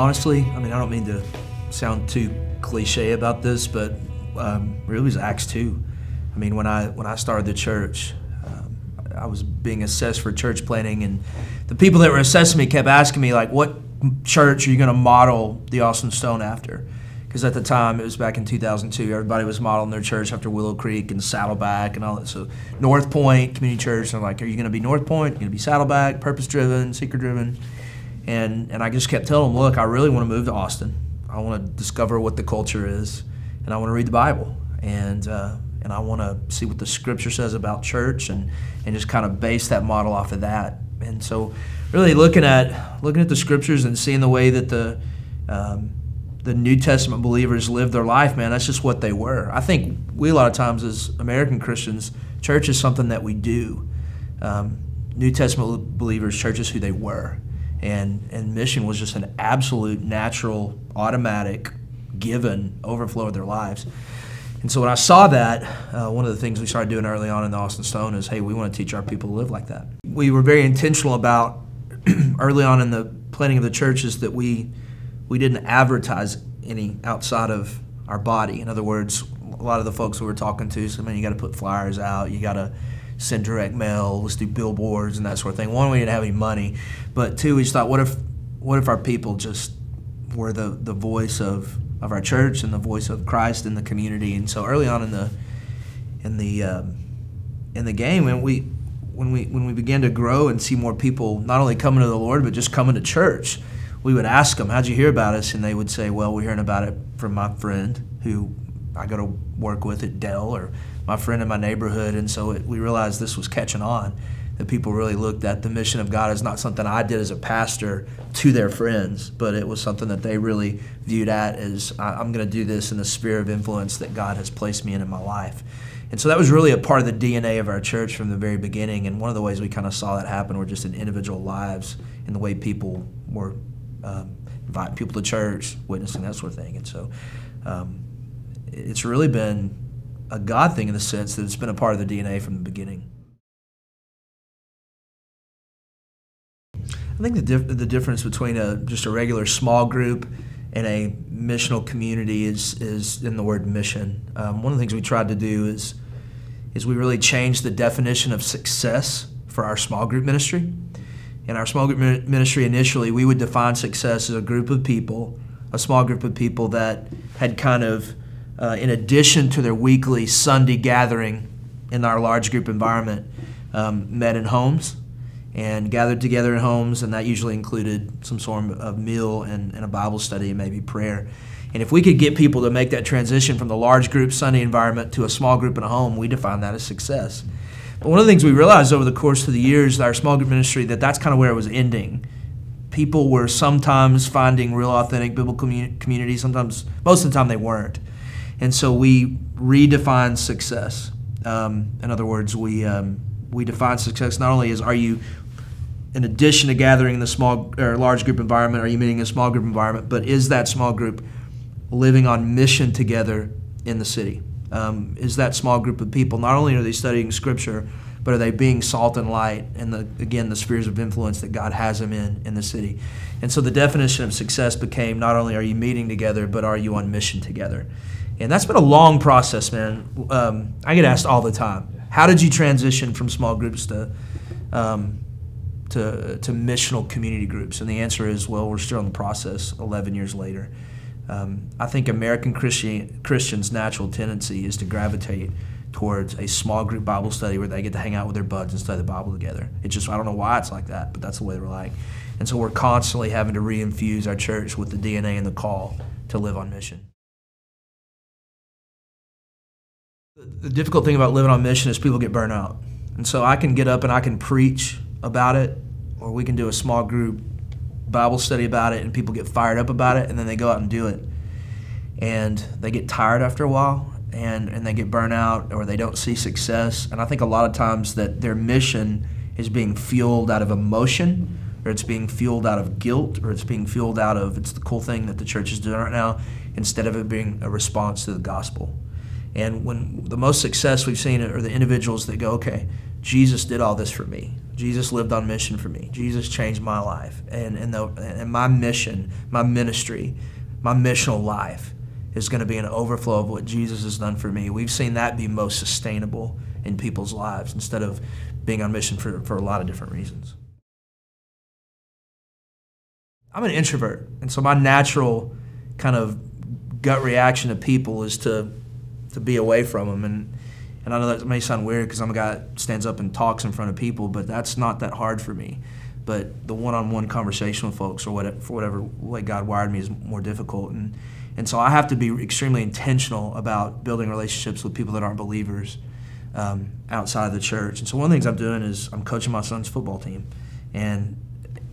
honestly, I mean, I don't mean to sound too cliche about this, but really it was Acts 2. I mean, when I started the church, I was being assessed for church planting, and the people that were assessing me kept asking me, like, what church are you going to model the Austin Stone after? Because at the time, it was back in 2002, everybody was modeling their church after Willow Creek and Saddleback and all that. So North Point Community Church, and I'm like, are you going to be North Point? Are you going to be Saddleback, purpose-driven, seeker-driven? And I just kept telling them, look, I really want to move to Austin. I want to discover what the culture is, and I want to read the Bible. And I want to see what the Scripture says about church, and just kind of base that model off of that. And so really looking at the Scriptures and seeing the way that the New Testament believers lived their life, man, that's just what they were. I think we, a lot of times as American Christians, church is something that we do. New Testament believers, church is who they were. And mission was just an absolute, natural, automatic, given overflow of their lives. And so when I saw that, one of the things we started doing early on in the Austin Stone is, hey, we want to teach our people to live like that. We were very intentional about, early on in the planning of the churches, that we didn't advertise any outside of our body. In other words, a lot of the folks we were talking to said, man, you got to put flyers out, you got to send direct mail, let's do billboards and that sort of thing. One, we didn't have any money, but two, we just thought, what if our people just were the voice of our church and the voice of Christ in the community? And so early on in the game, when we began to grow and see more people not only coming to the Lord but just coming to church, we would ask them, how'd you hear about us? And they would say, well, we're hearing about it from my friend who I go to work with at Dell, or my friend in my neighborhood. And so we realized this was catching on, that people really looked at the mission of God as not something I did as a pastor to their friends, but it was something that they really viewed at as, I'm going to do this in the sphere of influence that God has placed me in my life. And so that was really a part of the DNA of our church from the very beginning. And one of the ways we kind of saw that happen were just in individual lives and the way people were inviting people to church, witnessing, that sort of thing. And so it's really been a God thing in the sense that it's been a part of the DNA from the beginning. I think the difference between just a regular small group and a missional community is in the word mission. One of the things we tried to do is we really changed the definition of success for our small group ministry. In our small group ministry initially, we would define success as a group of people, a small group of people that had kind of, in addition to their weekly Sunday gathering in our large group environment, met in homes and gathered together in homes, and that usually included some sort of meal and a Bible study and maybe prayer. And if we could get people to make that transition from the large group Sunday environment to a small group in a home, we define that as success. But one of the things we realized over the course of the years, our small group ministry, that's kind of where it was ending. People were sometimes finding real authentic biblical community, sometimes, most of the time they weren't. And so we redefined success. In other words, we define success not only as, are you, in addition to gathering in the small or large group environment, are you meeting a small group environment, but is that small group living on mission together in the city? Is that small group of people, not only are they studying Scripture, but are they being salt and light in the spheres of influence that God has them in the city? And so the definition of success became not only are you meeting together, but are you on mission together? And that's been a long process, man. I get asked all the time, how did you transition from small groups to missional community groups? And the answer is, well, we're still in the process 11 years later. I think American Christians' natural tendency is to gravitate towards a small group Bible study where they get to hang out with their buds and study the Bible together. It's just, I don't know why it's like that, but that's the way we're like. And so we're constantly having to reinfuse our church with the DNA and the call to live on mission. The difficult thing about living on mission is people get burnt out. And so I can get up and I can preach about it, or we can do a small group Bible study about it, and people get fired up about it, and then they go out and do it. And they get tired after a while, and they get burnt out, or they don't see success. And I think a lot of times that their mission is being fueled out of emotion, or it's being fueled out of guilt, or it's being fueled out of, it's the cool thing that the church is doing right now, instead of it being a response to the gospel. And when the most success we've seen are the individuals that go, okay, Jesus did all this for me. Jesus lived on mission for me. Jesus changed my life. And my mission, my ministry, my missional life is going to be an overflow of what Jesus has done for me. We've seen that be most sustainable in people's lives instead of being on mission for a lot of different reasons. I'm an introvert, and so my natural kind of gut reaction to people is to be away from them. And I know that may sound weird because I'm a guy that stands up and talks in front of people, but that's not that hard for me. But the one-on-one conversation with folks, or whatever, for whatever way God wired me, is more difficult. And so I have to be extremely intentional about building relationships with people that aren't believers outside of the church. And so one of the things I'm doing is I'm coaching my son's football team. And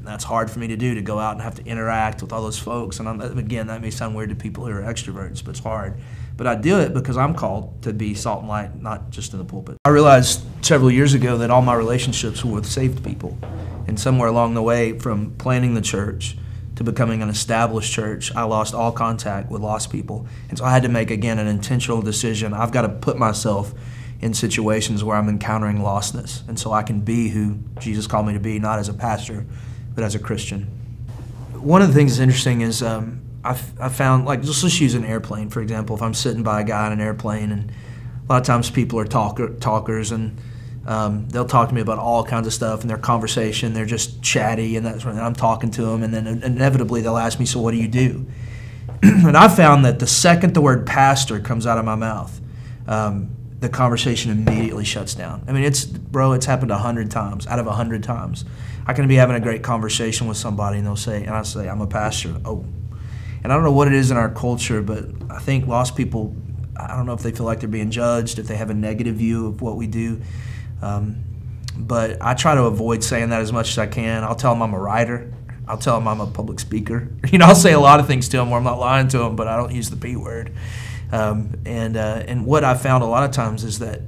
that's hard for me to do, to go out and have to interact with all those folks. And again, that may sound weird to people who are extroverts, but it's hard. But I do it because I'm called to be salt and light, not just in the pulpit. I realized several years ago that all my relationships were with saved people. And somewhere along the way, from planning the church to becoming an established church, I lost all contact with lost people. And so I had to make, again, an intentional decision. I've got to put myself in situations where I'm encountering lostness. And so I can be who Jesus called me to be, not as a pastor, but as a Christian. One of the things that's interesting is I found, like, let's use an airplane, for example. If I'm sitting by a guy on an airplane, and a lot of times people are talkers, and they'll talk to me about all kinds of stuff, and their conversation, they're just chatty, and I'm talking to them, and then inevitably they'll ask me, so what do you do? And I found that the second the word pastor comes out of my mouth, the conversation immediately shuts down. I mean, it's happened 100 times out of 100 times. I can be having a great conversation with somebody, and I say, I'm a pastor. Oh. And I don't know what it is in our culture, but I think lost people, I don't know if they feel like they're being judged, if they have a negative view of what we do. But I try to avoid saying that as much as I can. I'll tell them I'm a writer. I'll tell them I'm a public speaker. I'll say a lot of things to them where I'm not lying to them, but I don't use the P word. And what I found a lot of times is that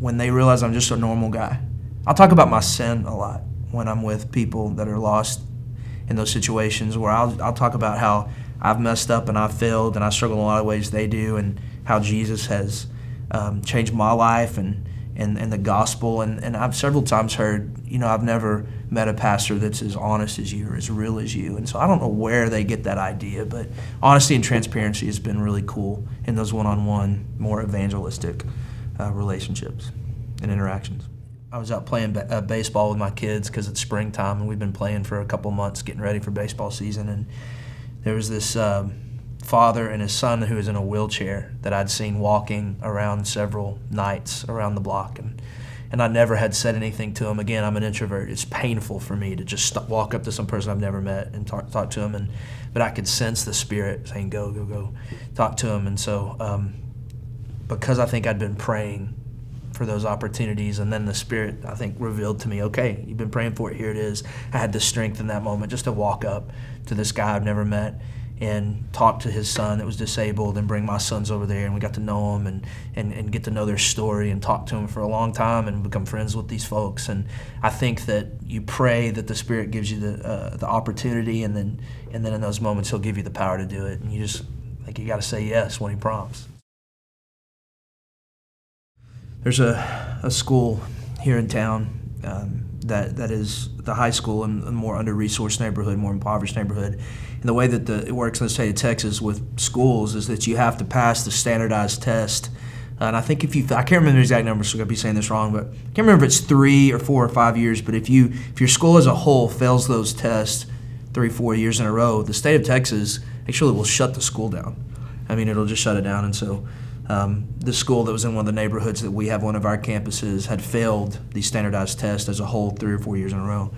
when they realize I'm just a normal guy, I'll talk about my sin a lot when I'm with people that are lost in those situations, where I'll talk about how I've messed up and I've failed and I struggle in a lot of ways they do, and how Jesus has changed my life and the gospel. And I've several times heard, I've never met a pastor that's as honest as you or as real as you. And so I don't know where they get that idea, but honesty and transparency has been really cool in those one-on-one, more evangelistic relationships and interactions. I was out playing baseball with my kids because it's springtime, and we've been playing for a couple months, getting ready for baseball season. And there was this father and his son who was in a wheelchair that I'd seen walking around several nights around the block. And I never had said anything to him. Again, I'm an introvert. It's painful for me to just walk up to some person I've never met and talk to him. But I could sense the Spirit saying, go, talk to him. And so because I think I'd been praying for those opportunities, and then the Spirit, I think, revealed to me, okay, you've been praying for it, here it is. I had the strength in that moment just to walk up to this guy I've never met and talk to his son that was disabled, and bring my sons over there, and we got to know them and get to know their story and talk to them for a long time and become friends with these folks. And I think that you pray that the Spirit gives you the opportunity, and then in those moments He'll give you the power to do it. And you got to say yes when He prompts. There's a school here in town that is the high school in a more under-resourced neighborhood, more impoverished neighborhood. And the way that it works in the state of Texas with schools is that you have to pass the standardized test. And I think I can't remember the exact numbers, so I'm going to be saying this wrong, but I can't remember if it's 3 or 4 or 5 years, but if your school as a whole fails those tests 3 or 4 years in a row, the state of Texas actually will shut the school down. I mean, it'll just shut it down. And so the school that was in one of the neighborhoods that we have one of our campuses had failed the standardized test as a whole 3 or 4 years in a row.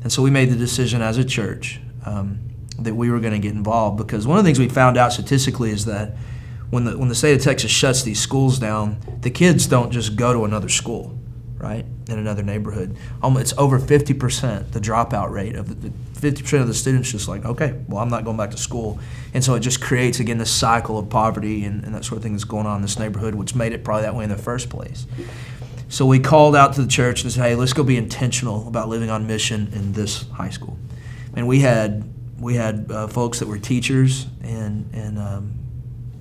And so we made the decision as a church that we were going to get involved, because one of the things we found out statistically is that when the state of Texas shuts these schools down, the kids don't just go to another school, right, in another neighborhood. It's over 50%, the dropout rate of 50% of the students just like, okay, well, I'm not going back to school. And so it just creates, again, this cycle of poverty and that sort of thing that's going on in this neighborhood, which made it probably that way in the first place. So we called out to the church and said, hey, let's go be intentional about living on mission in this high school. And we had folks that were teachers in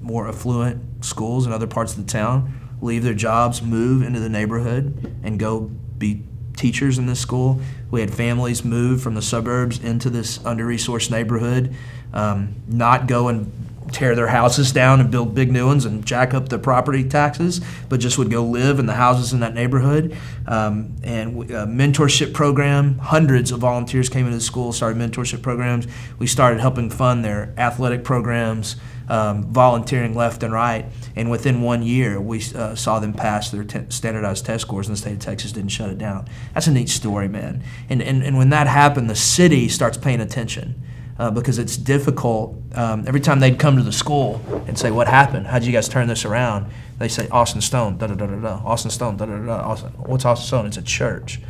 more affluent schools in other parts of the town leave their jobs, move into the neighborhood, and go be teachers in this school. We had families move from the suburbs into this under-resourced neighborhood, not go and tear their houses down and build big new ones and jack up the property taxes, but just would go live in the houses in that neighborhood. And a mentorship program, hundreds of volunteers came into the school, started mentorship programs. We started helping fund their athletic programs, volunteering left and right. And within 1 year, we saw them pass their standardized test scores, and the state of Texas didn't shut it down. That's a neat story, man. And when that happened, the city starts paying attention. Because it's difficult. Every time they'd come to the school and say, "What happened? How'd you guys turn this around?" They say, "Austin Stone, da-da-da-da-da, Austin Stone, da-da-da-da, what's Austin Stone?" It's a church.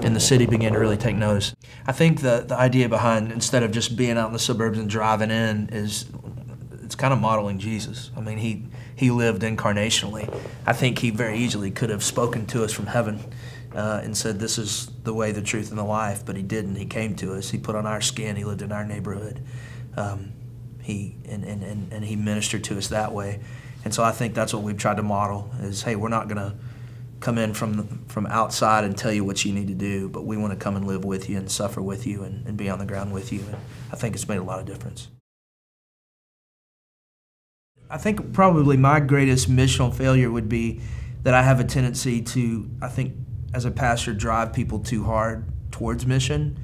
And the city began to really take notice. I think the idea behind, instead of just being out in the suburbs and driving in, is it's kind of modeling Jesus. I mean, he lived incarnationally. I think he very easily could have spoken to us from heaven and said, "This is the way, the truth, and the life," but he didn't. He came to us. He put on our skin. He lived in our neighborhood. He ministered to us that way. And so I think that's what we've tried to model is, hey, we're not going to come in from outside and tell you what you need to do, but we want to come and live with you and suffer with you and be on the ground with you. And I think it's made a lot of difference. I think probably my greatest missional failure would be that I have a tendency to, I think, as a pastor, drive people too hard towards mission.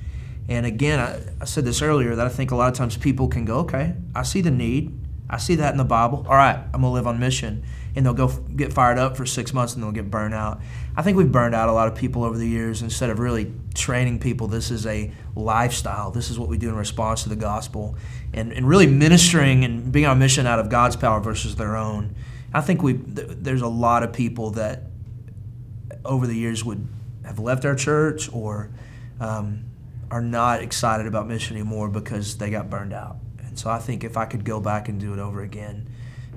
And again, I said this earlier, that I think a lot of times people can go, okay, I see the need. I see that in the Bible. All right, I'm going to live on mission. And they'll go get fired up for 6 months and they'll get burned out. I think we've burned out a lot of people over the years instead of really training people. This is a lifestyle. This is what we do in response to the gospel. And really ministering and being on mission out of God's power versus their own. I think there's a lot of people that over the years would have left our church or are not excited about mission anymore because they got burned out. And so I think if I could go back and do it over again,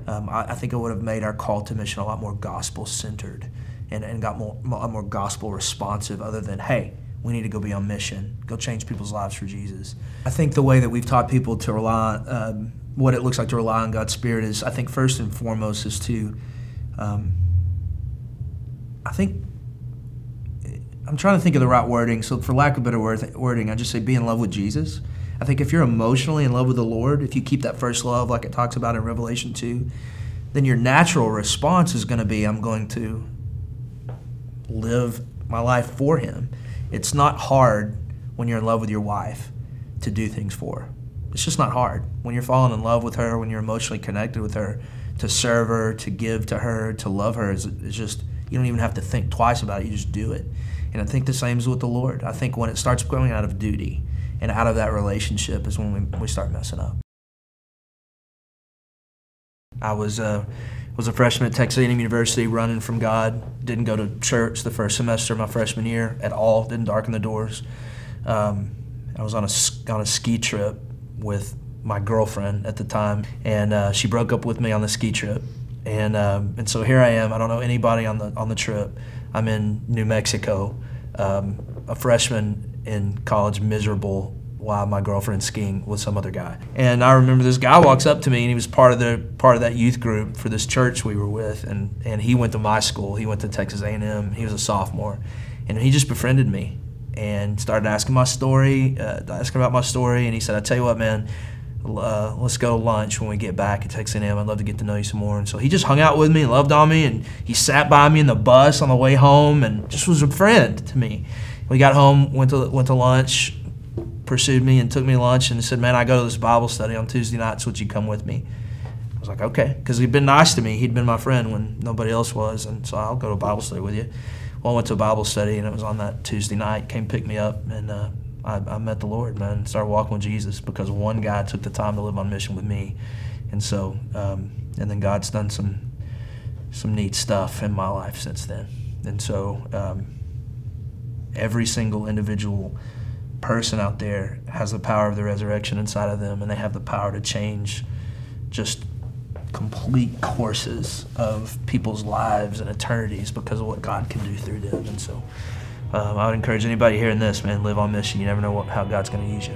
I think it would have made our call to mission a lot more gospel-centered and got more gospel responsive other than, hey, we need to go be on mission, go change people's lives for Jesus. I think the way that we've taught people to rely on, what it looks like to rely on God's Spirit is, I think first and foremost is to, I'm trying to think of the right wording, so for lack of better wording, I just say be in love with Jesus. I think if you're emotionally in love with the Lord, if you keep that first love like it talks about in Revelation 2, then your natural response is going to be, I'm going to live my life for Him. It's not hard when you're in love with your wife to do things for her. It's just not hard. When you're falling in love with her, when you're emotionally connected with her, to serve her, to give to her, to love her, it's just, you don't even have to think twice about it, you just do it. And I think the same is with the Lord. I think when it starts going out of duty and out of that relationship is when we start messing up. I was a freshman at Texas A&M University, running from God. Didn't go to church the first semester of my freshman year at all. Didn't darken the doors. I was on a ski trip with my girlfriend at the time, and she broke up with me on the ski trip. And so here I am. I don't know anybody on the trip. I'm in New Mexico, a freshman in college, miserable, while my girlfriend's skiing with some other guy. And I remember this guy walks up to me, and he was part of that youth group for this church we were with, and he went to my school. He went to Texas A&M. He was a sophomore, and he just befriended me and started asking about my story. And he said, "I tell you what, man, let's go to lunch when we get back at Texas A&M. I'd love to get to know you some more." And so he just hung out with me and loved on me, and he sat by me in the bus on the way home and just was a friend to me. We got home, went to lunch, pursued me and took me to lunch and said, "Man, I go to this Bible study on Tuesday nights. Would you come with me?" I was like, "Okay," because he'd been nice to me. He'd been my friend when nobody else was, and so I'll go to a Bible study with you. Well, I went to a Bible study, and it was on that Tuesday night. Came pick me up, and I met the Lord, man, and started walking with Jesus because one guy took the time to live on mission with me. And so, and then God's done some neat stuff in my life since then. And so every single individual person out there has the power of the resurrection inside of them, and they have the power to change just complete courses of people's lives and eternities because of what God can do through them. And so I would encourage anybody hearing this, man, live on mission. You never know how God's going to use you.